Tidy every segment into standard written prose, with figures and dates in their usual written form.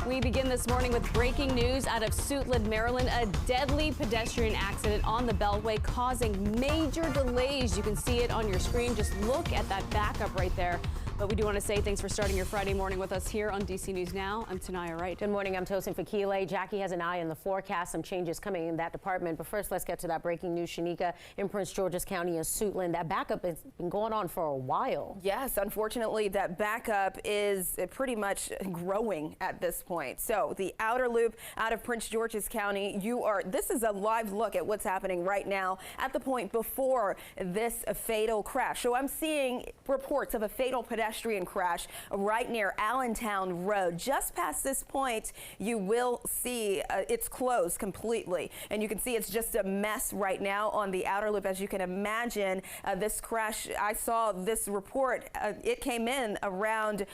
We begin this morning with breaking news out of Suitland, Maryland. A deadly pedestrian accident on the Beltway causing major delays. You can see it on your screen. Just look at that backup right there. But we do want to say thanks for starting your Friday morning with us here on DC News Now. I'm Tanaya Wright. Good morning. I'm Tosin Fakile. Jackie has an eye on the forecast. Some changes coming in that department. But first, let's get to that breaking news. Shanika, in Prince George's County and Suitland, that backup has been going on for a while. Yes, unfortunately, that backup is pretty much growing at this point. So the outer loop out of Prince George's County, this is a live look at what's happening right now at the point before this fatal crash. So I'm seeing reports of a fatal pedestrian crash right near Allentown Road. Just past this point, you will see it's closed completely. And you can see it's just a mess right now on the outer loop. As you can imagine, this crash, I saw this report, it came in around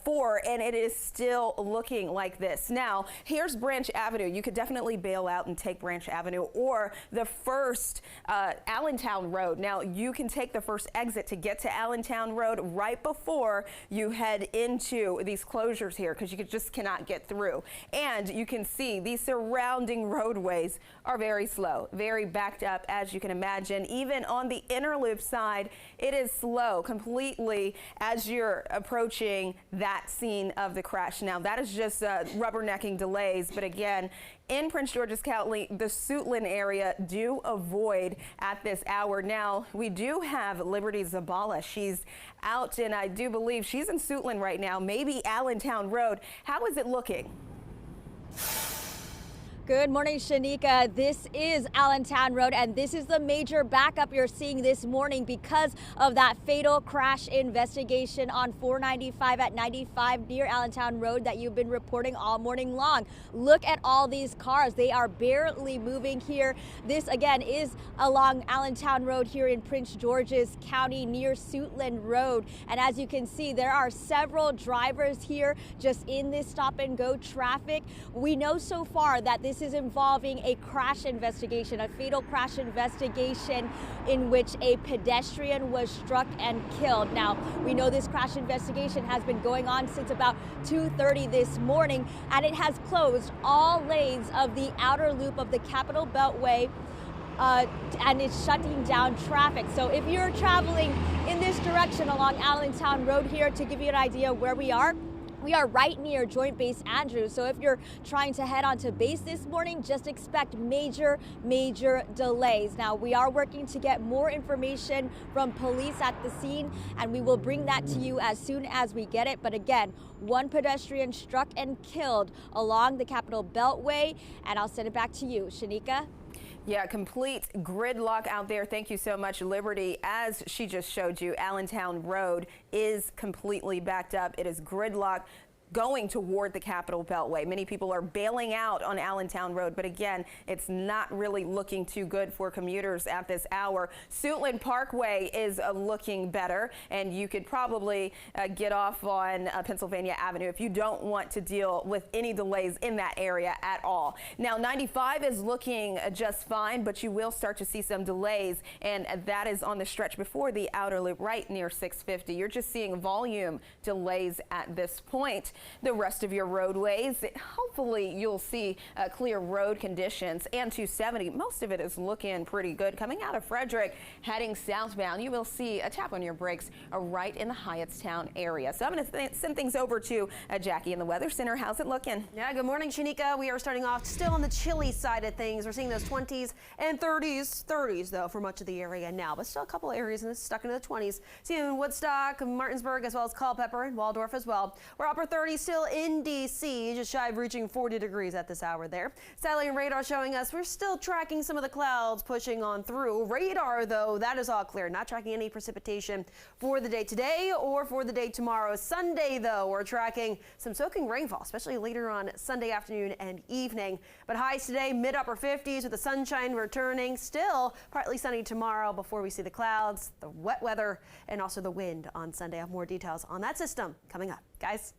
4 and it is still looking like this. Now, here's Branch Avenue. You could definitely bail out and take Branch Avenue or the first Allentown Road. Now, you can take the first exit to get to Allentown Road right before you head into these closures here, because you just cannot get through. And you can see these surrounding roadways are very slow, very backed up, as you can imagine. Even on the inner loop side, it is slow completely as you're approaching that scene of the crash. Now, that is just rubbernecking delays. But again, in Prince George's County, the Suitland area, do avoid at this hour. Now, we do have Liberty Zabala. She's out, and I do believe she's in Suitland right now, maybe Allentown Road. How is it looking? Good morning, Shanika. This is Allentown Road, and this is the major backup you're seeing this morning because of that fatal crash investigation on 495 at 95 near Allentown Road that you've been reporting all morning long. Look at all these cars. They are barely moving here. This, again, is along Allentown Road here in Prince George's County near Suitland Road. And as you can see, there are several drivers here just in this stop-and-go traffic. We know so far that this is involving a crash investigation, a fatal crash investigation in which a pedestrian was struck and killed. Now, we know this crash investigation has been going on since about 2:30 this morning, and it has closed all lanes of the outer loop of the Capitol Beltway, and it's shutting down traffic. So if you're traveling in this direction along Allentown Road here, to give you an idea of where we are right near Joint Base Andrews. So if you're trying to head on to base this morning, just expect major delays. Now, we are working to get more information from police at the scene, and we will bring that to you as soon as we get it. But again, one pedestrian struck and killed along the Capitol Beltway, and I'll send it back to you, Shanika. Yeah, complete gridlock out there. Thank you so much, Liberty. As she just showed you, Allentown Road is completely backed up. It is gridlock going toward the Capitol Beltway. Many people are bailing out on Allentown Road, but again, it's not really looking too good for commuters at this hour. Suitland Parkway is looking better, and you could probably get off on Pennsylvania Avenue if you don't want to deal with any delays in that area at all. Now, 95 is looking just fine, but you will start to see some delays, and that is on the stretch before the outer loop right near 650. You're just seeing volume delays at this point. The rest of your roadways, hopefully you'll see clear road conditions. And 270, most of it is looking pretty good. Coming out of Frederick, heading southbound, you will see a tap on your brakes right in the Hyattstown area. So I'm going to send things over to Jackie in the Weather Center. How's it looking? Yeah, good morning, Shanika. We are starting off still on the chilly side of things. We're seeing those 20s and 30s though for much of the area now, but still a couple areas stuck into the 20s. Seeing Woodstock, Martinsburg, as well as Culpeper and Waldorf as well. We're upper 30s still in DC, just shy of reaching 40 degrees at this hour there. Satellite and radar showing us we're still tracking some of the clouds pushing on through. Radar, though, that is all clear. Not tracking any precipitation for the day today or for the day tomorrow. Sunday, though, we're tracking some soaking rainfall, especially later on Sunday afternoon and evening. But highs today, mid-upper 50s with the sunshine returning. Still partly sunny tomorrow before we see the clouds, the wet weather, and also the wind on Sunday. I have more details on that system coming up. Guys.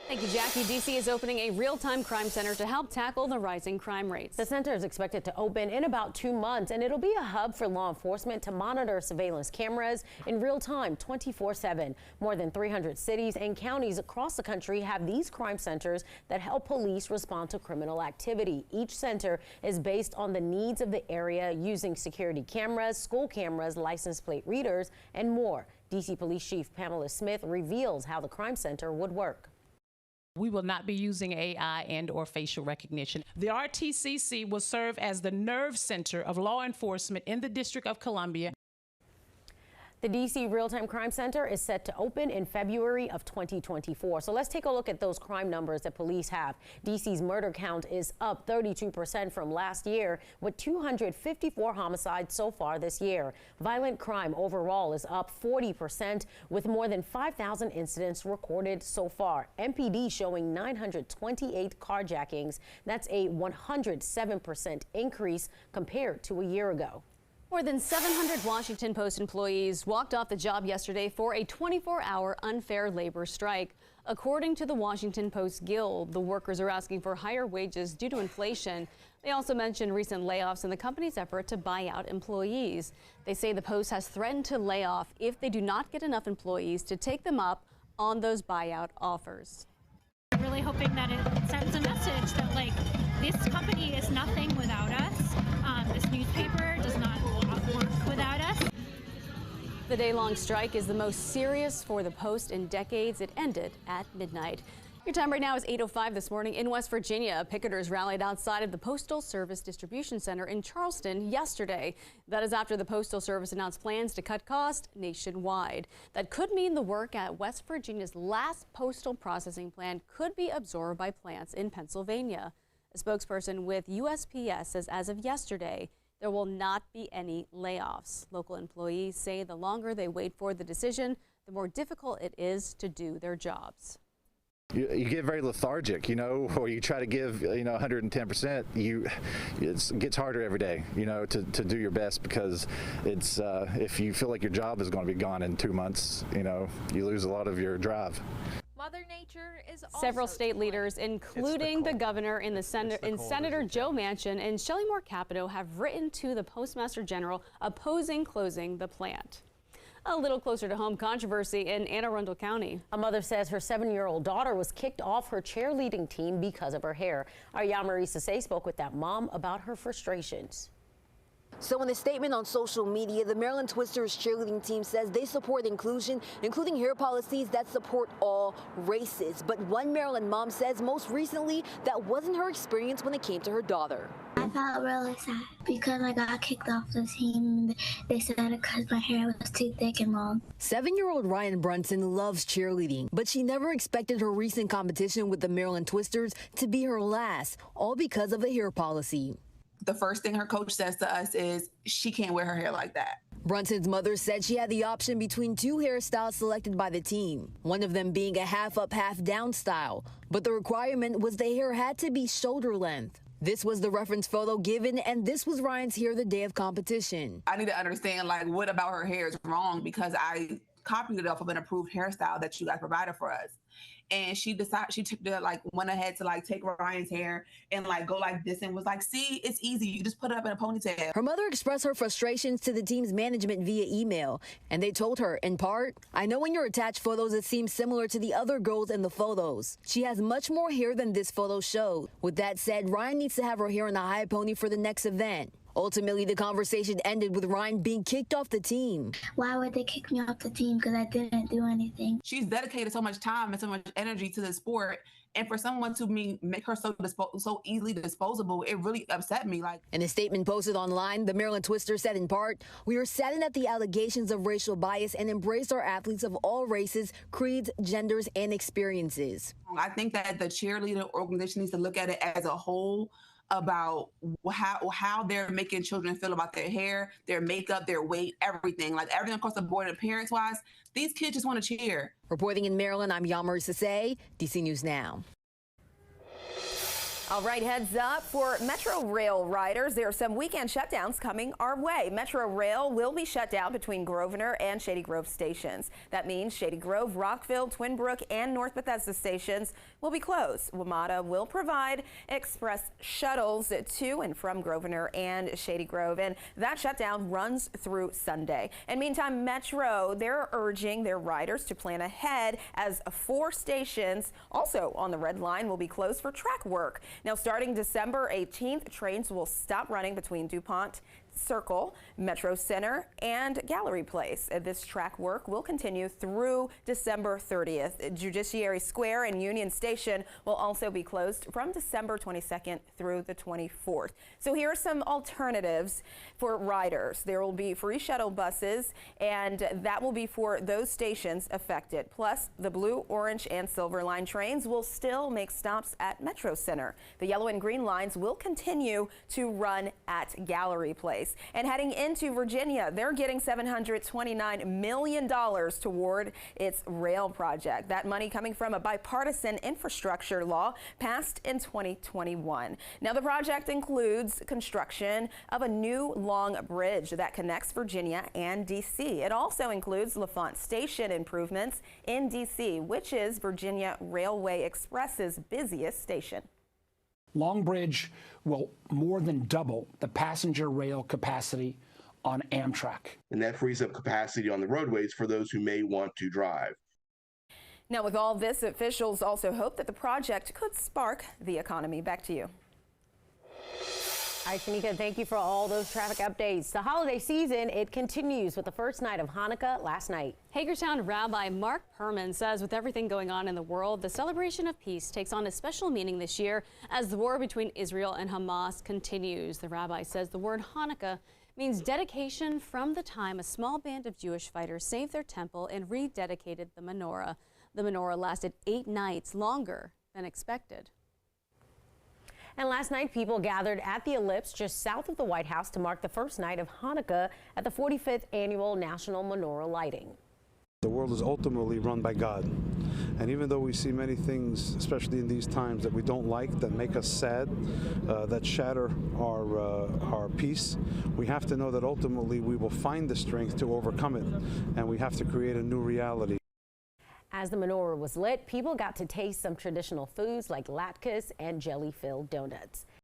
Thank you, Jackie. D.C. is opening a real-time crime center to help tackle the rising crime rates. The center is expected to open in about 2 months, and it'll be a hub for law enforcement to monitor surveillance cameras in real time 24/7. More than 300 cities and counties across the country have these crime centers that help police respond to criminal activity. Each center is based on the needs of the area, using security cameras, school cameras, license plate readers, and more. D.C. Police Chief Pamela Smith reveals how the crime center would work. We will not be using AI and/or facial recognition. The RTCC will serve as the nerve center of law enforcement in the District of Columbia. The D.C. Real-Time Crime Center is set to open in February of 2024. So let's take a look at those crime numbers that police have. D.C.'s murder count is up 32% from last year, with 254 homicides so far this year. Violent crime overall is up 40%, with more than 5,000 incidents recorded so far. MPD showing 928 carjackings. That's a 107% increase compared to a year ago. More than 700 Washington Post employees walked off the job yesterday for a 24-hour unfair labor strike. According to the Washington Post Guild, the workers are asking for higher wages due to inflation. They also mentioned recent layoffs in the company's effort to buy out employees. They say the Post has threatened to lay off if they do not get enough employees to take them up on those buyout offers. I'm really hoping that it sends a message that, like, this company is nothing without us. This newspaper does not work without us. The day-long strike is the most serious for the Post in decades. It ended at midnight. Your time right now is 8:05 this morning. In West Virginia, picketers rallied outside of the Postal Service Distribution Center in Charleston yesterday. That is after the Postal Service announced plans to cut costs nationwide. That could mean the work at West Virginia's last postal processing plant could be absorbed by plants in Pennsylvania. A spokesperson with USPS says as of yesterday, there will not be any layoffs. Local employees say the longer they wait for the decision, the more difficult it is to do their jobs. You get very lethargic, or you try to give, 110%. It gets harder every day, to do your best, because it's if you feel like your job is going to be gone in 2 months, you lose a lot of your drive. Mother Nature is also Several state leaders, including the governor and Senator Joe Manchin and Shelley Moore Capito, have written to the Postmaster General opposing closing the plant. A little closer to home, controversy in Anne Arundel County. A mother says her 7-year-old daughter was kicked off her cheerleading team because of her hair. Our Yamari Sase spoke with that mom about her frustrations. So in a statement on social media, the Maryland Twisters cheerleading team says they support inclusion, including hair policies that support all races. But one Maryland mom says most recently that wasn't her experience when it came to her daughter. I felt really sad because I got kicked off the team. They said it because my hair was too thick and long. 7-year-old Ryan Brunson loves cheerleading, but she never expected her recent competition with the Maryland Twisters to be her last, all because of the hair policy. The first thing her coach says to us is she can't wear her hair like that. Brunson's mother said she had the option between 2 hairstyles selected by the team, one of them being a half up, half down style. But the requirement was the hair had to be shoulder length. This was the reference photo given, and this was Ryan's hair the day of competition. I need to understand, what about her hair is wrong, because I copied it off of an approved hairstyle that you guys provided for us. And she went ahead to take Ryan's hair and go like this and was like, see, it's easy. You just put it up in a ponytail. Her mother expressed her frustrations to the team's management via email, and they told her, in part, I know in your attached photos it seems similar to the other girls in the photos. She has much more hair than this photo showed. With that said, Ryan needs to have her hair in a high pony for the next event. Ultimately, the conversation ended with Ryan being kicked off the team. Why would they kick me off the team? Because I didn't do anything. She's dedicated so much time and so much energy to the sport. And for someone to make her so easily disposable, it really upset me. In a statement posted online, the Maryland Twisters said in part, we are saddened at the allegations of racial bias and embrace our athletes of all races, creeds, genders, and experiences. I think that the cheerleader organization needs to look at it as a whole, about how they're making children feel about their hair, their makeup, their weight, everything. Everything across the board, appearance-wise, these kids just want to cheer. Reporting in Maryland, I'm Yamari Sase, DC News Now. All right, heads up for Metro Rail riders. There are some weekend shutdowns coming our way. Metro Rail will be shut down between Grosvenor and Shady Grove stations. That means Shady Grove, Rockville, Twin Brook, and North Bethesda stations will be closed. WMATA will provide express shuttles to and from Grosvenor and Shady Grove, and that shutdown runs through Sunday. And meantime, Metro, they're urging their riders to plan ahead as 4 stations, also on the Red Line, will be closed for track work. Now, starting December 18th, trains will stop running between DuPont Circle, Metro Center, and Gallery Place. This track work will continue through December 30th. Judiciary Square and Union Station will also be closed from December 22nd through the 24th. So here are some alternatives for riders. There will be free shuttle buses, and that will be for those stations affected. Plus, the blue, orange, and silver line trains will still make stops at Metro Center. The yellow and green lines will continue to run at Gallery Place. And heading into Virginia, they're getting $729 million toward its rail project. That money coming from a bipartisan infrastructure law passed in 2021. Now, the project includes construction of a new long bridge that connects Virginia and D.C. It also includes LaFont Station improvements in D.C., which is Virginia Railway Express's busiest station. Long Bridge will more than double the passenger rail capacity on Amtrak. And that frees up capacity on the roadways for those who may want to drive. Now, with all this, officials also hope that the project could spark the economy. Back to you. All right, Shanika, thank you for all those traffic updates. The holiday season, it continues with the first night of Hanukkah last night. Hagerstown Rabbi Mark Perman says with everything going on in the world, the celebration of peace takes on a special meaning this year as the war between Israel and Hamas continues. The rabbi says the word Hanukkah means dedication from the time a small band of Jewish fighters saved their temple and rededicated the menorah. The menorah lasted 8 nights, longer than expected. And last night, people gathered at the Ellipse just south of the White House to mark the first night of Hanukkah at the 45th annual National Menorah Lighting. The world is ultimately run by God. And even though we see many things, especially in these times, that we don't like, that make us sad, that shatter our peace, we have to know that ultimately we will find the strength to overcome it. And we have to create a new reality. As the menorah was lit, people got to taste some traditional foods like latkes and jelly-filled donuts.